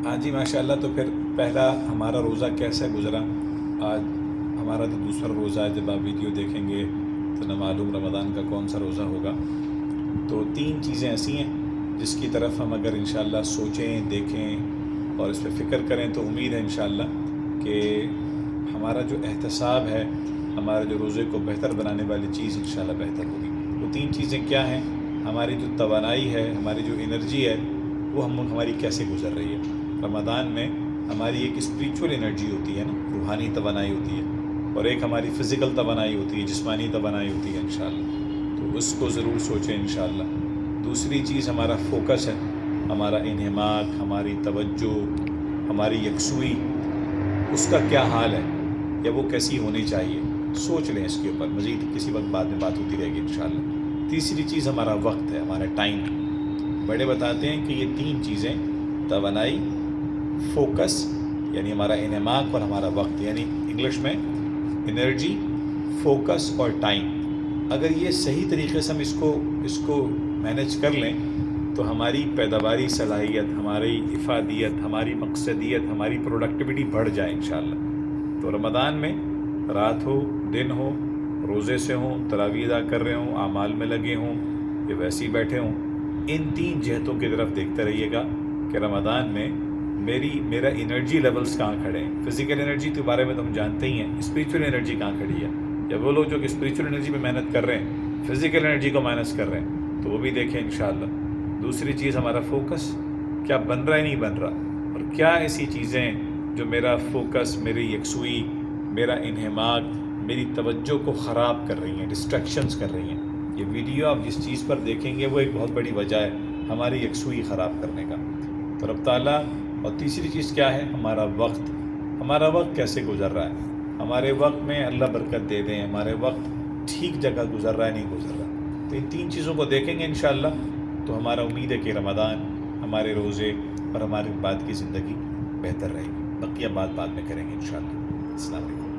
ہاں جی ماشاءاللہ. تو پھر پہلا ہمارا روزہ کیسا گزرا؟ آج ہمارا تو دوسرا روزہ ہے. جب آپ ویڈیو دیکھیں گے تو نہ معلوم رمضان کا کون سا روزہ ہوگا. تو تین چیزیں ایسی ہیں جس کی طرف ہم اگر انشاءاللہ سوچیں، دیکھیں اور اس پہ فکر کریں تو امید ہے انشاءاللہ کہ ہمارا جو احتساب ہے، ہمارے جو روزے کو بہتر بنانے والی چیز انشاءاللہ بہتر ہوگی. وہ تین چیزیں کیا ہیں؟ ہماری جو توانائی ہے، ہماری جو انرجی ہے، وہ ہماری کیسے گزر رہی ہے. رمضان میں ہماری ایک اسپریچول انرجی ہوتی ہے نا، روحانی توانائی ہوتی ہے، اور ایک ہماری فزیکل توانائی ہوتی ہے، جسمانی توانائی ہوتی ہے انشاءاللہ. تو اس کو ضرور سوچیں انشاءاللہ. دوسری چیز ہمارا فوکس ہے، ہمارا انہماک، ہماری توجہ، ہماری یکسوئی، اس کا کیا حال ہے یا وہ کیسی ہونی چاہیے. سوچ لیں اس کے اوپر. مزید کسی وقت بعد میں بات ہوتی رہے گی انشاءاللہ. تیسری چیز ہمارا وقت ہے، ہمارا ٹائم ہے. بڑے بتاتے ہیں کہ یہ تین چیزیں، توانائی، فوکس یعنی ہمارا انہماک، اور ہمارا وقت یعنی انگلش میں انرجی، فوکس اور ٹائم، اگر یہ صحیح طریقے سے ہم اس کو مینیج کر لیں تو ہماری پیداواری صلاحیت، ہماری افادیت، ہماری مقصدیت، ہماری پروڈکٹیوٹی بڑھ جائے انشاءاللہ. تو رمضان میں رات ہو، دن ہو، روزے سے ہوں، تراویح ادا کر رہے ہوں، اعمال میں لگے ہوں یا ویسے ہی بیٹھے ہوں، ان تین جہتوں کی طرف دیکھتے رہیے گا کہ رمضان میں میرا انرجی لیولز کہاں کھڑے ہیں. فزیکل انرجی کے بارے میں تو ہم جانتے ہی ہیں. اسپریچول انرجی کہاں کھڑی ہے؟ یا وہ لوگ جو کہ اسپریچول انرجی پہ محنت کر رہے ہیں، فزیکل انرجی کو مائنس کر رہے ہیں، تو وہ بھی دیکھیں انشاءاللہ. دوسری چیز ہمارا فوکس، کیا بن رہا ہے نہیں بن رہا، اور کیا ایسی چیزیں جو میرا فوکس، میری یکسوئی، میرا انہماک، میری توجہ کو خراب کر رہی ہیں، ڈسٹریکشنز کر رہی ہیں. یہ ویڈیو آپ جس چیز پر دیکھیں گے وہ ایک بہت بڑی وجہ ہے ہماری یکسوئی خراب کرنے کا. تو رب تعالیٰ. اور تیسری چیز کیا ہے؟ ہمارا وقت. ہمارا وقت کیسے گزر رہا ہے؟ ہمارے وقت میں اللہ برکت دے دیں، ہمارے وقت ٹھیک جگہ گزر رہا ہے نہیں گزر رہا. تو ان تین چیزوں کو دیکھیں گے انشاءاللہ تو ہمارا امید ہے کہ رمضان، ہمارے روزے اور ہمارے بعد کی زندگی بہتر رہے گی. بقیہ بات بعد میں کریں گے انشاءاللہ. السلام علیکم.